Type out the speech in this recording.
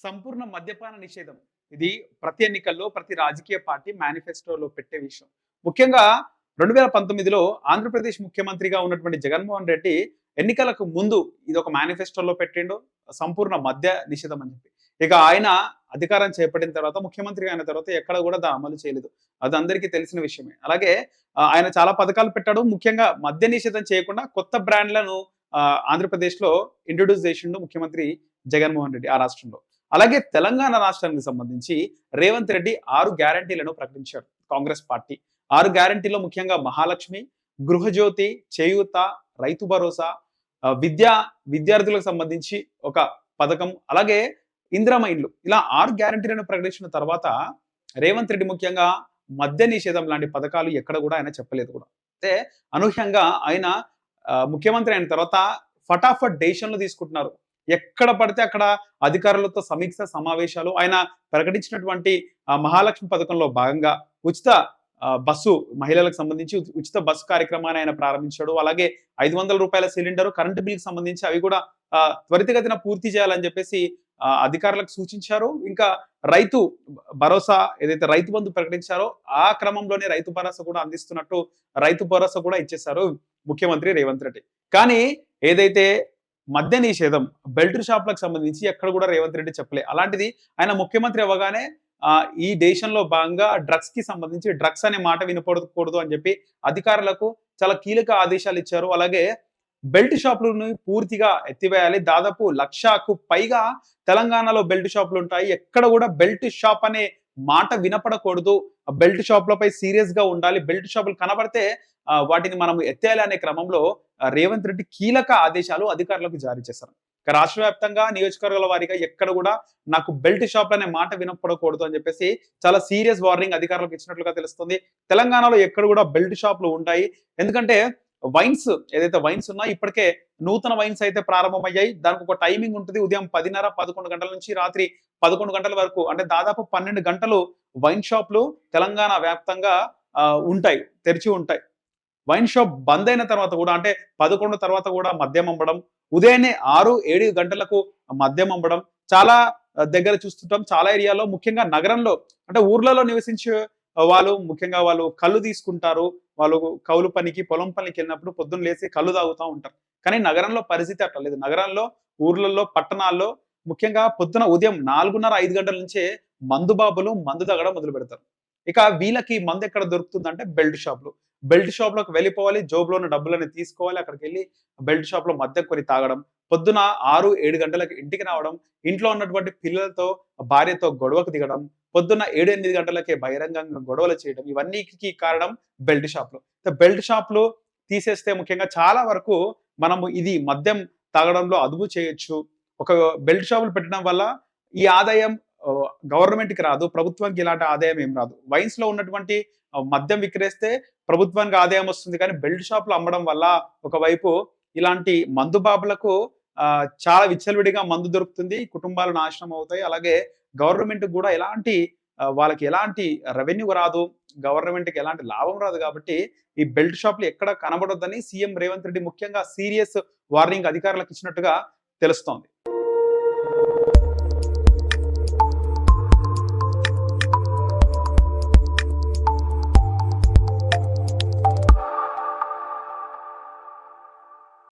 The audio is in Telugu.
సంపూర్ణ మద్యపాన నిషేధం. ఇది ప్రతి ఎన్నికల్లో, ప్రతి రాజకీయ పార్టీ మేనిఫెస్టోలో పెట్టే విషయం. ముఖ్యంగా 2019లో ఆంధ్రప్రదేశ్ ముఖ్యమంత్రిగా ఉన్నటువంటి జగన్మోహన్ రెడ్డి ఎన్నికలకు ముందు ఇదొక మేనిఫెస్టోలో పెట్టిండు. సంపూర్ణ మద్య నిషేధం అని చెప్పి. ఇక ఆయన అధికారం చేపట్టిన తర్వాత, ముఖ్యమంత్రిగా అయిన తర్వాత ఎక్కడ కూడా దాన్ని అమలు చేయలేదు. అది అందరికీ తెలిసిన విషయమే. అలాగే ఆయన చాలా పథకాలు పెట్టాడు. ముఖ్యంగా మద్య నిషేధం చేయకుండా కొత్త బ్రాండ్‌లను ఆంధ్రప్రదేశ్‌లో ఇంట్రొడ్యూస్ చేసిండు ముఖ్యమంత్రి జగన్మోహన్ రెడ్డి ఆ రాష్ట్రంలో. అలాగే తెలంగాణ రాష్ట్రానికి సంబంధించి రేవంత్ రెడ్డి 6 గ్యారంటీలను ప్రకటించాడు కాంగ్రెస్ పార్టీ. 6 గ్యారంటీలో ముఖ్యంగా మహాలక్ష్మి, గృహజ్యోతి, చేయూత, రైతు భరోసా, విద్యార్థులకు సంబంధించి ఒక పథకం, అలాగే ఇందిరమ్మ ఇండ్లు, ఇలా 6 గ్యారంటీలను ప్రకటించిన తర్వాత రేవంత్ రెడ్డి ముఖ్యంగా మద్య నిషేధం లాంటి పథకాలు ఎక్కడ కూడా ఆయన చెప్పలేదు కూడా. అయితే అనూహ్యంగా ఆయన ముఖ్యమంత్రి అయిన తర్వాత ఫటాఫట్ డెసిషన్లు తీసుకుంటున్నారు. ఎక్కడ పడితే అక్కడ అధికారులతో సమీక్ష సమావేశాలు. ఆయన ప్రకటించినటువంటి మహాలక్ష్మి పథకంలో భాగంగా ఉచిత బస్సు, మహిళలకు సంబంధించి ఉచిత బస్సు కార్యక్రమాన్ని ఆయన ప్రారంభించాడు. అలాగే రూ. 500 సిలిండర్, కరెంటు బిల్లుకి సంబంధించి అవి కూడా త్వరితగతిన పూర్తి చేయాలని చెప్పేసి అధికారులకు సూచించారు. ఇంకా రైతు భరోసా ఏదైతే రైతు బంధు ప్రకటించారో ఆ క్రమంలోనే రైతు భరోసా కూడా అందిస్తున్నట్టు రైతు భరోసా కూడా ఇచ్చేశారు ముఖ్యమంత్రి రేవంత్ రెడ్డి. కానీ ఏదైతే మద్య నిషేధం, బెల్ట్ షాప్లకు సంబంధించి ఎక్కడ కూడా రేవంత్ రెడ్డి చెప్పలే. అలాంటిది ఆయన ముఖ్యమంత్రి అవ్వగానే ఈ దేశంలో భాగంగా డ్రగ్స్ కి సంబంధించి డ్రగ్స్ అనే మాట వినపడకూడదు అని చెప్పి అధికారులకు చాలా కీలక ఆదేశాలు ఇచ్చారు. అలాగే బెల్ట్ షాపులను పూర్తిగా ఎత్తివేయాలి. దాదాపు 1,00,000కు పైగా తెలంగాణలో బెల్ట్ షాపులు ఉంటాయి. ఎక్కడ కూడా బెల్ట్ షాప్ అనే మాట వినపడకూడదు. బెల్ట్ షాపులపై సీరియస్ గా ఉండాలి. బెల్ట్ షాపులు కనబడితే వాటిని మనం ఎత్తేయాలి అనే క్రమంలో రేవంత్ రెడ్డి కీలక ఆదేశాలు అధికారులకు జారీ చేశారు. రాష్ట్ర వ్యాప్తంగా నియోజకవర్గాల వారీగా ఎక్కడ కూడా నాకు బెల్ట్ షాప్ అనే మాట వినపడకూడదు అని చెప్పేసి చాలా సీరియస్ వార్నింగ్ అధికారులకు ఇచ్చినట్లుగా తెలుస్తుంది. తెలంగాణలో ఎక్కడ కూడా బెల్ట్ షాపులు ఉంటాయి. ఎందుకంటే వైన్స్ ఏదైతే వైన్స్ ఉన్నాయో ఇప్పటికే నూతన వైన్స్ అయితే ప్రారంభమయ్యాయి. దానికి ఒక టైమింగ్ ఉంటుంది. ఉదయం 10:30, 11 గంటల నుంచి రాత్రి 11 గంటల వరకు, అంటే దాదాపు 12 గంటలు వైన్ షాప్లు తెలంగాణ వ్యాప్తంగా ఉంటాయి, తెరిచి ఉంటాయి. వైన్ షాప్ బంద్ అయిన తర్వాత కూడా, అంటే 11 తర్వాత కూడా మద్యం అమ్మడం, ఉదయాన్నే 6, 7 గంటలకు మద్యం అమ్మడం చాలా దగ్గర చూస్తుంటాం. చాలా ఏరియాలో, ముఖ్యంగా నగరంలో, అంటే ఊర్లలో నివసించే వాళ్ళు ముఖ్యంగా వాళ్ళు కళ్ళు తీసుకుంటారు. వాళ్ళు కౌలు పనికి, పొలం పనికి వెళ్ళినప్పుడు పొద్దున్న లేసి కళ్ళు తాగుతూ ఉంటారు. కానీ నగరంలో పరిస్థితి అట్లా లేదు. నగరాల్లో, ఊర్లలో, పట్టణాల్లో ముఖ్యంగా పొద్దున ఉదయం 4:30, 5 గంటల నుంచే మందు బాబులు మందు తాగడం మొదలు పెడతారు. ఇక వీళ్ళకి మందు ఎక్కడ దొరుకుతుందంటే బెల్ట్ షాప్లు. బెల్ట్ షాప్‌లోకి వెళ్ళిపోవాలి, జోబులో ఉన్న డబ్బులన్నీ తీసుకోవాలి. అక్కడికెళ్ళి బెల్ట్ షాప్‌లో మద్యం కొని తాగడం. పొద్దున 6, 7 గంటలకు ఇంటికి రావడం. ఇంట్లో ఉన్నటువంటి పిల్లలతో, భార్యతో గొడవకు దిగడం. పొద్దున్న 7, 8 గంటలకే బహిరంగంగా గొడవలు చేయడం. ఇవన్నీకి కారణం బెల్ట్ షాప్‌లు. బెల్ట్ షాప్‌లు తీసేస్తే ముఖ్యంగా చాలా వరకు మనము ఇది మద్యం తాగడంలో అదుపు చేయొచ్చు. ఒక బెల్ట్ షాపులు పెట్టడం వల్ల ఈ ఆదాయం గవర్నమెంట్‌కి రాదు. ప్రభుత్వానికి ఇలాంటి ఆదాయం ఏం రాదు. వైన్స్‌లో ఉన్నటువంటి మద్యం విక్రయిస్తే ప్రభుత్వానికి ఆదాయం వస్తుంది. కానీ బెల్ట్ షాపులు అమ్మడం వల్ల ఒకవైపు ఇలాంటి మందు బాబులకు చాలా విచ్చలవిడిగా మందు దొరుకుతుంది. కుటుంబాలు నాశనం అవుతాయి. అలాగే గవర్నమెంట్‌కి కూడా వాళ్ళకి ఎలాంటి రెవెన్యూ రాదు. గవర్నమెంట్‌కి ఎలాంటి లాభం రాదు. కాబట్టి ఈ బెల్ట్ షాపులు ఎక్కడ కనబడొద్దని సీఎం రేవంత్ రెడ్డి ముఖ్యంగా సీరియస్ వార్నింగ్ అధికారులకు ఇచ్చినట్టుగా తెలుస్తోంది.